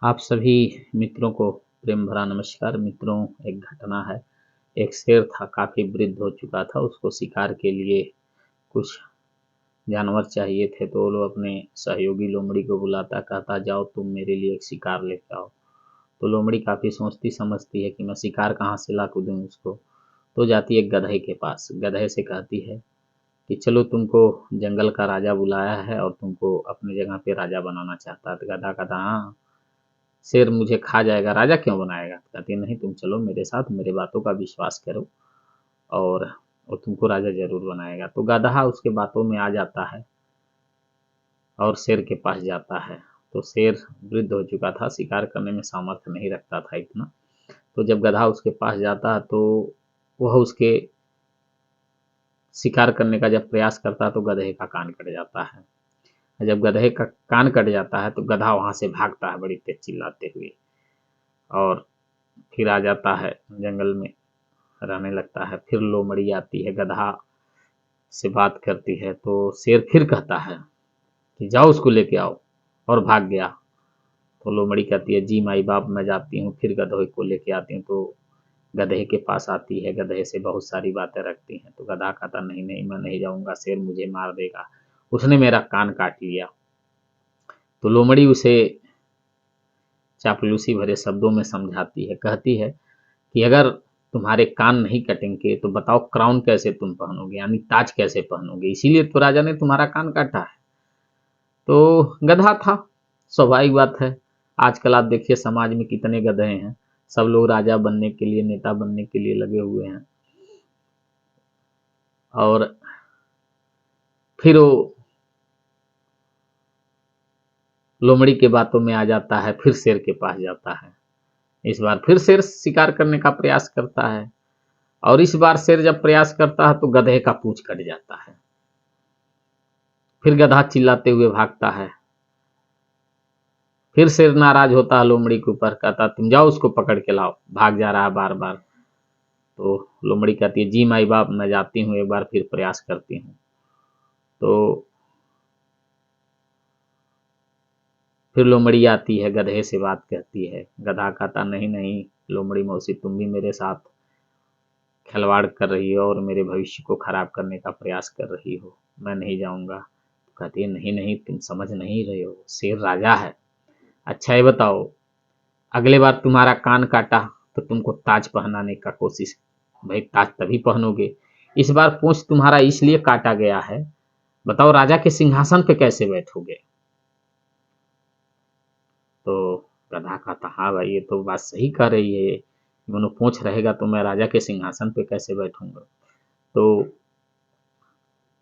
आप सभी मित्रों को प्रेम भरा नमस्कार। मित्रों, एक घटना है। एक शेर था, काफी वृद्ध हो चुका था। उसको शिकार के लिए कुछ जानवर चाहिए थे, तो वो अपने सहयोगी लोमड़ी को बुलाता, कहता जाओ तुम मेरे लिए एक शिकार लेके आओ। तो लोमड़ी काफी सोचती समझती है कि मैं शिकार कहाँ से ला के दूं उसको। तो जाती है गधे के पास। गधे से कहती है कि चलो, तुमको जंगल का राजा बुलाया है और तुमको अपनी जगह पे राजा बनाना चाहता है। तो गधा कहता, हाँ, शेर मुझे खा जाएगा, राजा क्यों बनाएगा। कहती है, नहीं, तुम चलो मेरे साथ, मेरे बातों का विश्वास करो और वो तुमको राजा जरूर बनाएगा। तो गधा उसके बातों में आ जाता है और शेर के पास जाता है। तो शेर वृद्ध हो चुका था, शिकार करने में सामर्थ्य नहीं रखता था इतना। तो जब गधा उसके पास जाता है तो वह उसके शिकार करने का जब प्रयास करता है तो गधे का कान कट जाता है। जब गधे का कान कट जाता है तो गधा वहां से भागता है बड़ी तेज चिल्लाते हुए और फिर आ जाता है जंगल में, रहने लगता है। फिर लोमड़ी आती है, गधा से बात करती है। तो शेर फिर कहता है कि जाओ उसको लेके आओ, और भाग गया। तो लोमड़ी कहती है, जी माई बाप, मैं जाती हूँ। फिर गधे को लेके आती हूँ। तो गधे के पास आती है, गधे से बहुत सारी बातें रखती हैं। तो गधा कहता, नहीं नहीं, मैं नहीं जाऊंगा, शेर मुझे मार देगा, उसने मेरा कान काट लिया। तो लोमड़ी उसे चापलूसी भरे शब्दों में समझाती है, कहती है कि अगर तुम्हारे कान नहीं कटेंगे तो बताओ क्राउन कैसे तुम पहनोगे, यानी ताज कैसे पहनोगे। इसीलिए तो राजा ने तुम्हारा कान काटा है। तो गधा था, स्वाभाविक बात है। आजकल आप देखिए समाज में कितने गधे हैं। सब लोग राजा बनने के लिए, नेता बनने के लिए लगे हुए हैं। और फिर वो लोमड़ी के बातों में आ जाता है, फिर शेर के पास जाता है। इस बार फिर शेर शिकार करने का प्रयास करता है और इस बार शेर जब प्रयास करता है तो गधे का पूंछ कट जाता है। फिर गधा चिल्लाते हुए भागता है। फिर शेर नाराज होता है लोमड़ी के ऊपर, कहता, तुम जाओ उसको पकड़ के लाओ, भाग जा रहा है बार बार। तो लोमड़ी कहती है, जी माई बाप, मैं जाती हूँ, एक बार फिर प्रयास करती हूँ। तो फिर लोमड़ी आती है, गधे से बात कहती है। गधा कहता, नहीं नहीं लोमड़ी मौसी, तुम भी मेरे साथ खिलवाड़ कर रही हो और मेरे भविष्य को खराब करने का प्रयास कर रही हो, मैं नहीं जाऊंगा। तो कहती है, नहीं नहीं, तुम समझ नहीं रहे हो, शेर राजा है। अच्छा ये बताओ, अगले बार तुम्हारा कान काटा तो तुमको ताज पहनाने का कोशिश, भाई ताज तभी पहनोगे। इस बार पूंछ तुम्हारा इसलिए काटा गया है, बताओ राजा के सिंहासन पे कैसे बैठोगे। तो गधा कहता, हाँ भाई, ये तो बात सही कह रही है, दोनों पूंछ रहेगा तो मैं राजा के सिंहासन पे कैसे बैठूंगा। तो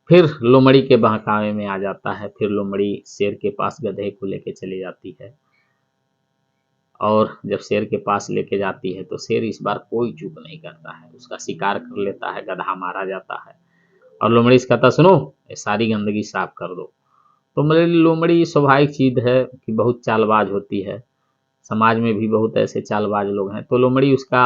फिर लोमड़ी के बहकावे में आ जाता है। फिर लोमड़ी शेर के पास गधे को लेके चली जाती है और जब शेर के पास लेके जाती है तो शेर इस बार कोई चूक नहीं करता है, उसका शिकार कर लेता है, गधा मारा जाता है। और लोमड़ी से कहता, सुनो, ये सारी गंदगी साफ कर दो। तो मेरे लिए लोमड़ी स्वाभाविक चीज है कि बहुत चालबाज होती है। समाज में भी बहुत ऐसे चालबाज लोग हैं। तो लोमड़ी उसका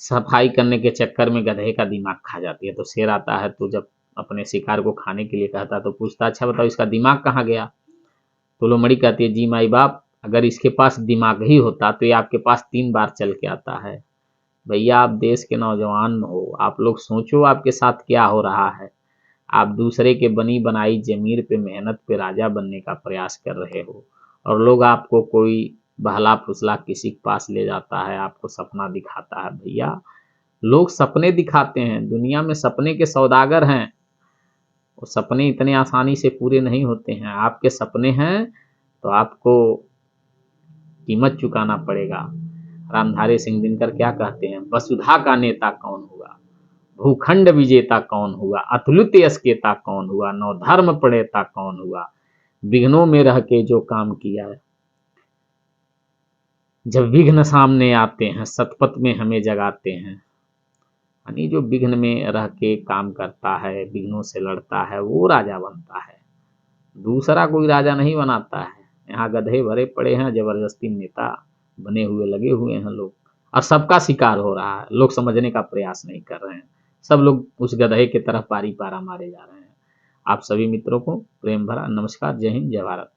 सफाई करने के चक्कर में गधे का दिमाग खा जाती है। तो शेर आता है, तो जब अपने शिकार को खाने के लिए कहता तो पूछता, अच्छा बताओ इसका दिमाग कहाँ गया। तो लोमड़ी कहती है, जी माई बाप, अगर इसके पास दिमाग ही होता तो ये आपके पास 3 बार चल के आता है। भैया, आप देश के नौजवान हो, आप लोग सोचो आपके साथ क्या हो रहा है। आप दूसरे के बनी बनाई जमीर पे मेहनत पे राजा बनने का प्रयास कर रहे हो और लोग आपको कोई बहला फुसला किसी के पास ले जाता है, आपको सपना दिखाता है। भैया, लोग सपने दिखाते हैं, दुनिया में सपने के सौदागर हैं। वो सपने इतने आसानी से पूरे नहीं होते हैं। आपके सपने हैं तो आपको कीमत चुकाना पड़ेगा। रामधारी सिंह दिनकर क्या कहते हैं, वसुधा का नेता कौन हुआ, भूखंड विजेता कौन हुआ, अतुलित अस्केता कौन हुआ, नवधर्म प्रणेता कौन हुआ, विघ्नों में रह के जो काम किया है। जब विघ्न सामने आते हैं सतपथ में हमें जगाते हैं। यानी जो विघ्न में रह के काम करता है, विघ्नों से लड़ता है, वो राजा बनता है, दूसरा कोई राजा नहीं बनाता है। यहाँ गधे भरे पड़े हैं, जबरदस्ती नेता बने हुए लगे हुए हैं लोग, और सबका शिकार हो रहा है। लोग समझने का प्रयास नहीं कर रहे हैं, सब लोग उस गधे की तरफ पारी पारा मारे जा रहे हैं। आप सभी मित्रों को प्रेम भरा नमस्कार। जय हिंद, जय भारत।